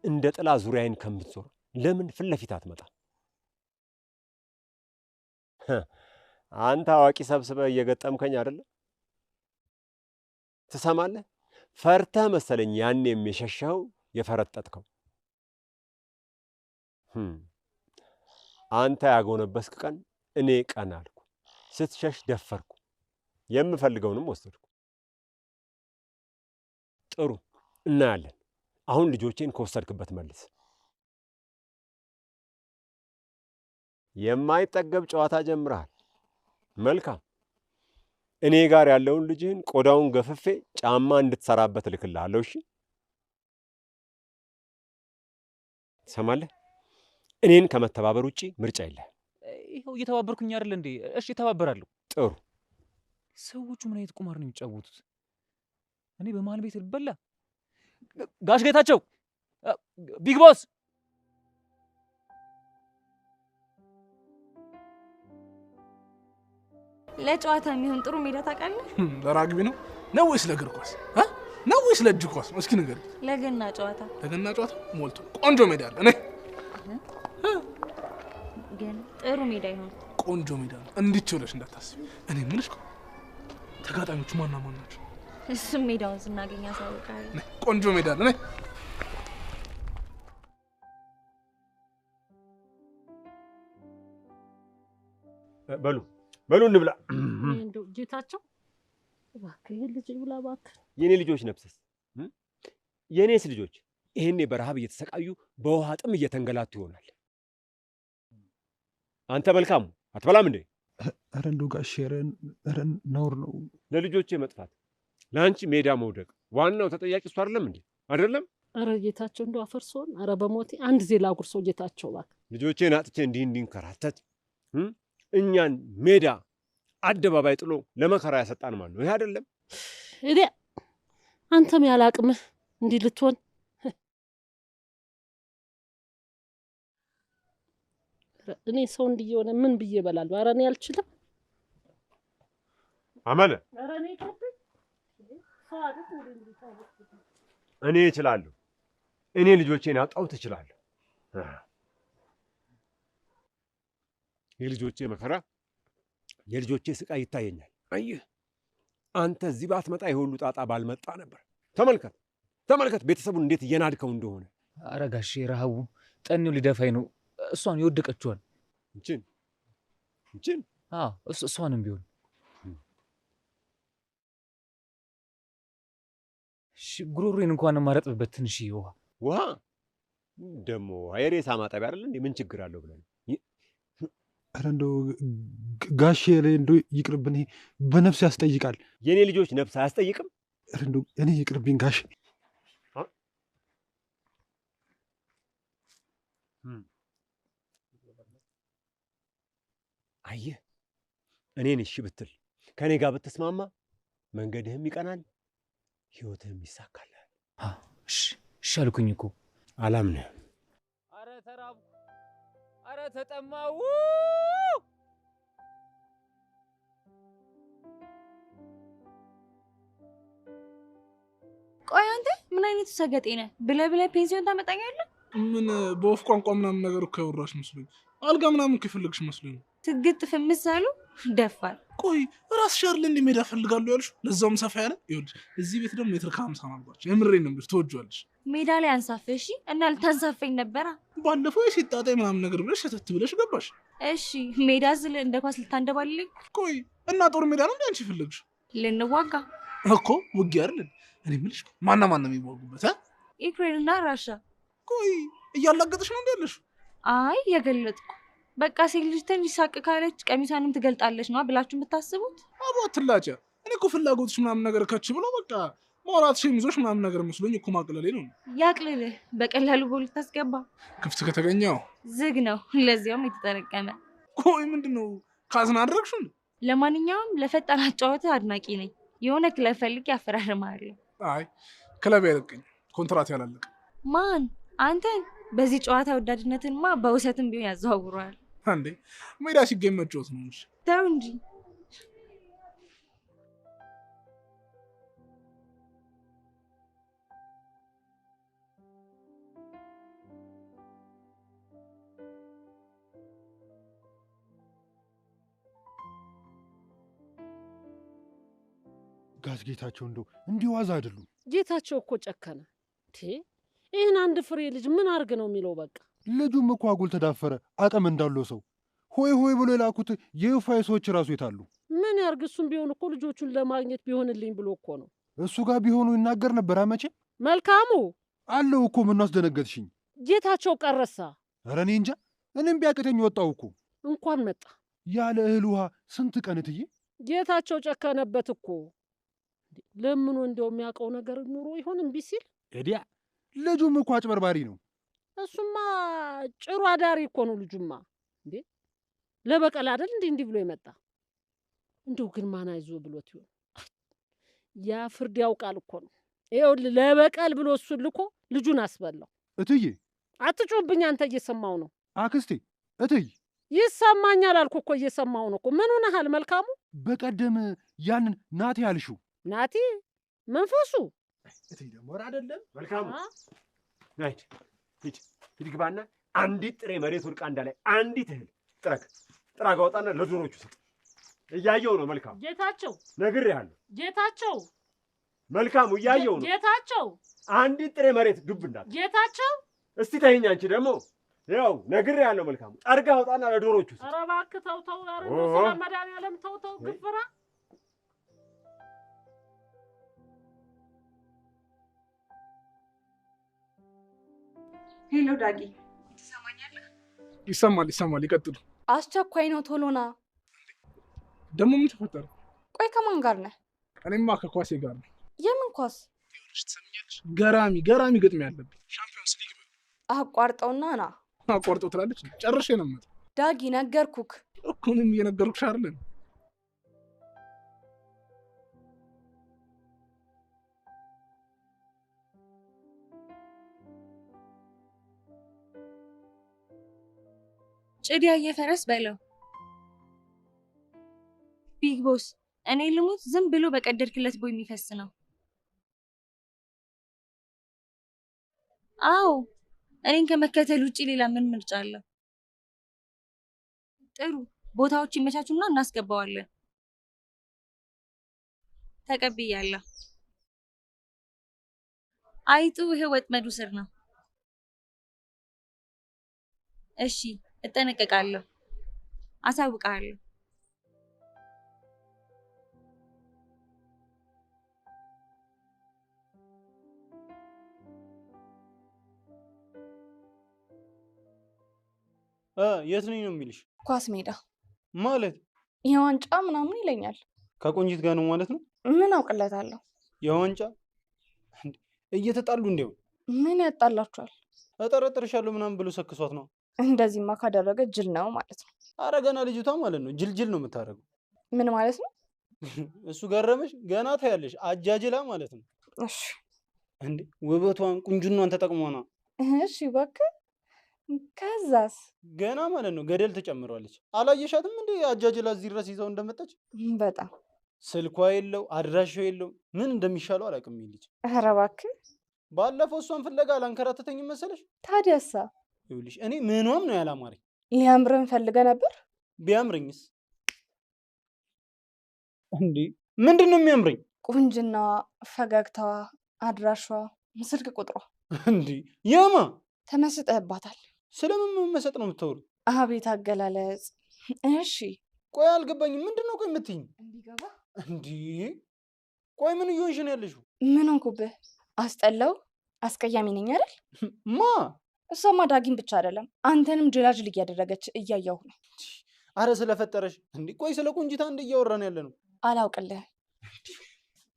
እንደ ጥላ ዙሪያዬን ከምትዞር ለምን ፊት ለፊት አትመጣ? አንተ አዋቂ ሰብስበህ እየገጠምከኝ አይደለ? ትሰማለህ? ፈርተህ መሰለኝ ያኔም የሸሸኸው የፈረጠጥከው። አንተ ያጎነበስክ ቀን እኔ ቀን አልኩ። ስትሸሽ ደፈርኩ። የምፈልገውንም ወሰድኩ። ጥሩ እናያለን። አሁን ልጆቼን ከወሰድክበት መልስ። የማይጠገብ ጨዋታ ጀምረሃል። መልካም። እኔ ጋር ያለውን ልጅህን ቆዳውን ገፍፌ ጫማ እንድትሰራበት እልክልሃለሁ። እሺ? ትሰማለህ? እኔን ከመተባበር ውጪ ምርጫ የለህም። ይኸው እየተባበርኩኝ አይደል እንዴ? እሺ እተባበራለሁ። ጥሩ። ሰዎቹ ምን አይነት ቁማር ነው የሚጫወቱት? እኔ በመሀል ቤት ልበላ? ጋሽ ጌታቸው፣ ቢግ ቦስ ለጨዋታ የሚሆን ጥሩ ሜዳ ታውቃለህ? ለራግቢ ነው ወይስ ለእግር ኳስ ነው ወይስ ለእጅ ኳስ? እስኪ ንገሪኝ። ለገና ጨዋታ። ለገና ጨዋታ ሞልቶ ቆንጆ ሜዳ አለ። እኔ ግን ጥሩ ሜዳ ይሆን? ቆንጆ ሜዳ ነው። እንዲህ ብለሽ እንዳታስቢ። እኔ የምልሽ ተጋጣሚዎቹ ማን ናቸው? እሱም ሜዳውን ስናገኝ አሳውቃለሁ። ቆንጆ ሜዳ አለ። በሉ እንብላ። እንደው ጌታቸው እባክህ ልጅ ብላ እባክህ። የኔ ልጆች ነፍስስ የኔስ ልጆች ይሄኔ በረሃብ እየተሰቃዩ በውሃ ጥም እየተንገላቱ ይሆናል። አንተ መልካሙ አትበላም እንዴ? ኧረ እንደው ጋሼ ኧረ ነውር ነው። ለልጆቼ መጥፋት ለአንቺ ሜዳ መውደቅ ዋናው ተጠያቂ እሱ አይደለም እንዴ? አይደለም? ኧረ ጌታቸው እንደው አፈርሶን። ኧረ በሞቴ አንድ ዜላ ጉርሶ ጌታቸው እባክህ። ልጆቼን አጥቼ እንዲንከራተት እኛን ሜዳ አደባባይ ጥሎ ለመከራ ያሰጣን ማን ነው? ይሄ አይደለም እዴ አንተም ያላቅምህ እንዲህ ልትሆን። እኔ ሰው እንዲየሆነ ምን ብዬ እበላለሁ? ኧረ እኔ አልችልም። አመለ ኧረ እኔ ይቀርብኝ። ሰው አይደል እንዴ? እኔ እችላለሁ። እኔ ልጆቼን አጣሁት እችላለሁ። የልጆቼ መከራ የልጆቼ ስቃይ ይታየኛል። አየህ አንተ እዚህ ባትመጣ የሁሉ ጣጣ ባልመጣ ነበር። ተመልከት ቤተሰቡን እንዴት እየናድከው እንደሆነ። ኧረ ጋሼ ረሃቡ ጠኔው ሊደፋኝ ነው። እሷን የወደቀችዋን እንችን እሷንም ቢሆን ጉሮሮዬን እንኳን የማረጥብበት ትንሽዬ ውሃ ደግሞ የሬሳ ማጠቢያ አይደል እንዴ? ምን ችግር አለው ብለን። ኧረ እንደው ጋሼ እንደው ይቅርብኝ፣ በነፍስ ያስጠይቃል። የኔ ልጆች ነፍስ አያስጠይቅም? ኧረ እንደው እኔ ይቅርብኝ ጋሼ። አየህ እኔን እሺ ብትል ከኔ ጋር ብትስማማ መንገድህም ይቀናል፣ ህይወትህም ይሳካልሃል። እሺ አልኩኝ እኮ። አላምንህም። ኧረ ተራብኩ፣ ኧረ ተጠማሁ። ቆይ አንተ ምን አይነቱ ሰገጤ ነህ? ብለህ ፔንሲዮን ታመጣኛለህ? ምን በወፍ ቋንቋ ምናምን ነገር እኮ ያወራሽ መስሎኝ፣ አልጋ ምናምን እኮ የፈለግሽ መስሎኝ። ትግጥ ፍምሳሉ ደፋል። ቆይ ራስሽ አይደል እንደ ሜዳ ፈልጋለሁ ያልሽ? ለዛውም ሰፋ ያለ። ይኸውልሽ እዚህ ቤት ደግሞ ሜትር ከ50 ማልባች። የምሬን ነው የምልሽ፣ ትወጂዋለሽ። ሜዳ ላይ አንሳፍህ። እሺ እና ልታንሳፈኝ ነበራ? ባለፈው የሴት ጣጣ ምናምን ነገር ብለሽ ሸተት ብለሽ ገባሽ። እሺ ሜዳ ስለ እንደ ኳስ ልታንደባልልኝ? ቆይ እና ጦር ሜዳ ነው እንደ አንቺ ፈለግሽ? ልንዋጋ እኮ ውጊያ አይደል? እኔ የምልሽ ማና ነው የሚዋጉበት? ዩክሬንና ራሻ። ቆይ እያላገጥሽ ነው እንዳለሽ? አይ የገለጥኩ በቃ ሴት ልጅ ትንሽ ሳቅ ካለች ቀሚሷንም ትገልጣለች ነው ብላችሁ የምታስቡት? አቦ አትላጫ። እኔ እኮ ፍላጎትሽ ምናምን ነገር ከች ብሎ በቃ ማውራት ሸሚዞሽ ምናምን ነገር መስሎኝ እኮ ማቅለሌ ነው። ያቅልልህ። በቀላሉ ጎል ታስገባ። ክፍት ከተገኘው ዝግ ነው፣ ለዚያውም የተጠረቀመ። ቆይ ምንድነው ካዝና አደረግሽ? ለማንኛውም ለፈጣን አጫወትህ አድናቂ ነኝ። የሆነ ክለብ ፈልጌ አፈራርምሃለሁ። አይ ክለብ ያለቀኝ ኮንትራት ያላለቀ። ማን? አንተን? በዚህ ጨዋታ ወዳድነትንማ በውሰትም ቢሆን ያዘዋውረዋል። አንዴ ሜዳ ሲገኝ መጫወት ነው። ተው እንጂ። ጋሽ ጌታቸው እንደው እንዲህ ዋዛ አይደሉም። ጌታቸው እኮ ጨከነ። ይህን አንድ ፍሬ ልጅ ምን አርግ ነው የሚለው? በቃ ልጁም እኮ አጉል ተዳፈረ። አቅም እንዳለው ሰው ሆይ ሆይ ብሎ የላኩት የፋይ ሰዎች ራሱ የታሉ? ምን ያርግ? እሱም ቢሆን እኮ ልጆቹን ለማግኘት ቢሆንልኝ ብሎ እኮ ነው። እሱ ጋር ቢሆኑ ይናገር ነበር። መቼ መልካሙ አለው እኮ። ምን አስደነገጥሽኝ? ጌታቸው ቀረሳ። ኧረ እኔ እንጃ። እኔም ቢያቅተኝ ወጣው እኮ። እንኳን መጣ። ያለ እህል ውሃ ስንት ቀን እትዬ። ጌታቸው ጨከነበት እኮ። ለምኑ እንደው የሚያውቀው ነገር ኑሮ ይሆን እምቢ ሲል? እዲያ ልጁም እኮ አጭበርባሪ ነው። እሱማ ጭሩ አዳሪ እኮ ነው ልጁማ። እንዴ ለበቀል አይደል እንዲህ ብሎ የመጣ? እንደው ግን ማን አይዞ ብሎት ይሆን? ያ ፍርድ ያውቃል እኮ ነው። ይኸውልህ ለበቀል ብሎ እሱን ልኮ ልጁን አስበላው። እትዬ አትጮህብኝ አንተ፣ እየሰማው ነው። አክስቴ እትዬ ይሰማኛል አልኩ እኮ እየሰማው ነው እኮ። ምን ሆነሃል መልካሙ? በቀደም ያንን ናቲ ያልሽው ናቲ መንፈሱ እትዬ ደግሞ ኧረ አይደለም መልካሙ ናይት ሂድ ግባና አንዲት ጥሬ መሬት ወድቃ እንዳላይ አንዲት እህል ጥራግ አውጣና ለዶሮቹ ስጥ። እያየው ነው መልካሙ። ጌታቸው ነግሬሃለሁ። ጌታቸው መልካሙ እያየው ነው። ጌታቸው አንዲት ጥሬ መሬት ዱብ እንዳት። ጌታቸው እስቲ ተይኝ አንቺ ደግሞ። ያው ነግሬሃለሁ መልካሙ። ጠርጋ አውጣና ለዶሮቹ ስጥ። ኧረ እባክህ ተው። ኧረ ስለ መድኃኒዓለም ተው ግፍራ። ሄሎ ዳጊ፣ ትሰማኛለህ? ይሰማል። ይቀጥሉ። አስቸኳይ ነው፣ ቶሎ ና። ደግሞ ምን ተፈጠረ? ቆይ ከማን ጋር ነህ? እኔማ ከኳሴ ጋር ነው። የምን ኳስ? ትሰምኛለሽ? ገራሚ ግጥም ያለብኝ ሻምፒዮንስ ሊግ ነው። አቋርጠውና ና። አቋርጠው ትላለች። ጨርሼ ነው የምመጣው። ዳጊ ነገርኩክ እኮ። እኔም እየነገርኩሽ አይደል? ጭድ ያየ ፈረስ በለው። ቢግ ቦስ፣ እኔ ልሙት ዝም ብሎ በቀደድክለት ቦይ የሚፈስ ነው። አዎ እኔን ከመከተል ውጪ ሌላ ምን ምርጫ አለ? ጥሩ ቦታዎች ይመቻቹና እናስገባዋለን። ተቀብያለሁ። አይጡ ይሄ ወጥመዱ ስር ነው። እሺ እጠነቀቃለሁ፣ አሳውቃለሁ። የት ነኝ ነው የሚልሽ? ኳስ ሜዳ ማለት የዋንጫ ምናምን ይለኛል። ከቆንጂት ጋር ነው ማለት ነው? ምን አውቅለታለሁ? የዋንጫ እየተጣሉ እንዲያው ምን ያጣላችኋል? እጠረጥርሻለሁ ምናምን ብሎ ሰክሷት ነው። እንደዚህማ ካደረገ ጅል ነው ማለት ነው። አረ ገና ልጅቷ ማለት ነው ጅልጅል ነው የምታደርገው። ምን ማለት ነው? እሱ ገረመሽ? ገና ታያለሽ። አጃጅላ ማለት ነው። እሺ እንዴ ውበቷን ቁንጅናዋን ተጠቅሟ ነው። እሺ እባክህ። ከዛስ? ገና ማለት ነው ገደል ተጨምሯለች። አላየሻትም እንዴ አጃጅላ እዚህ ድረስ ይዘው እንደመጣች? በጣም ስልኳ የለው አድራሻው የለው። ምን እንደሚሻለው አላውቅም ልጅ። ኧረ እባክህ። ባለፈው እሷን ፍለጋ አላንከራተተኝም መሰለሽ? ታዲያሳ? ይኸውልሽ እኔ ምኗም ነው ያላማረኝ። ሊያምረን ፈልገህ ነበር? ቢያምረኝስ? እንዴ ምንድን ነው የሚያምረኝ? ቁንጅናዋ፣ ፈገግታዋ፣ አድራሻዋ፣ ስልክ ቁጥሯ። እንዴ የማ ተመስጠህባታል? ስለምን መመሰጥ ነው የምታወሩ? አቤት አገላለጽ። እሺ ቆይ አልገባኝም። ምንድን ነው ቆይ የምትይኝ? እንዲገባ እንዴ ቆይ ምን እየሆንሽ ነው ያለሽው? ምን ሆንኩብህ? አስጠላው? አስቀያሚ ነኝ አይደል? ማ እሷማ ዳጊም ብቻ አይደለም አንተንም ጅላጅል እያደረገች እያየሁ ነው። አረ ስለፈጠረሽ። እንዴ ቆይ ስለ ቁንጂታ እንደ እያወራን ያለ ነው። አላውቅልህም።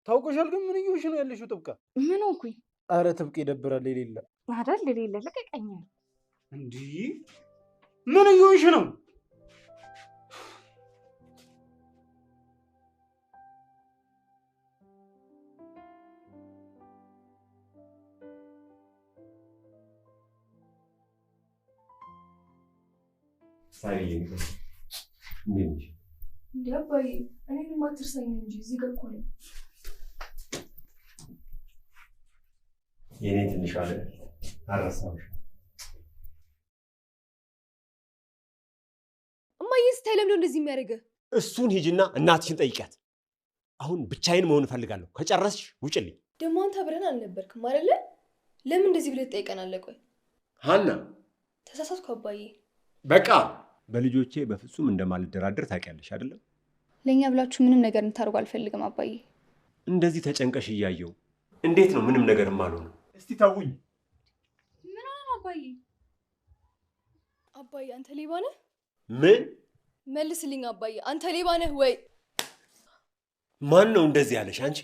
ታውቀሻል። ግን ምን እየሆንሽ ነው ያለሽው? ጥብቃ ምን ሆንኩኝ? አረ ጥብቅ ይደብራል። የሌለ አይደል? የሌለ ልቀቀኝ። እንዴ ምን እየሆንሽ ነው? እንዴ አባዬ እኔንም አትርሳኝ እንጂ እዚህ ጋር እኮ ነኝ። የኔ ትንሽ አለ አረሳሁሽ። እማዬ ስታይ ለምንድን እንደዚህ የሚያደርገህ? እሱን ሂጂና እናትሽን ጠይቂያት። አሁን ብቻዬን መሆን እፈልጋለሁ። ከጨረስሽ ውጭልኝ። ደግሞ አንተ አብረን አልነበርክም አይደለ? ለምን እንደዚህ ብለህ ትጠይቀናለህ? ቆይ ሀና፣ ተሳሳትኩ አባዬ። በቃ በልጆቼ በፍጹም እንደማልደራደር ታውቂያለሽ አይደለም? ለእኛ ብላችሁ ምንም ነገር እንታርጉ አልፈልግም አባዬ። እንደዚህ ተጨንቀሽ እያየው እንዴት ነው ምንም ነገር የማልሆነው? እስቲ ተውኝ። ምን ሆነ አባዬ? አባዬ አንተ ሌባ ነህ? ምን? መልስልኝ አባዬ፣ አንተ ሌባ ነህ ወይ? ማን ነው እንደዚህ ያለሽ አንቺ?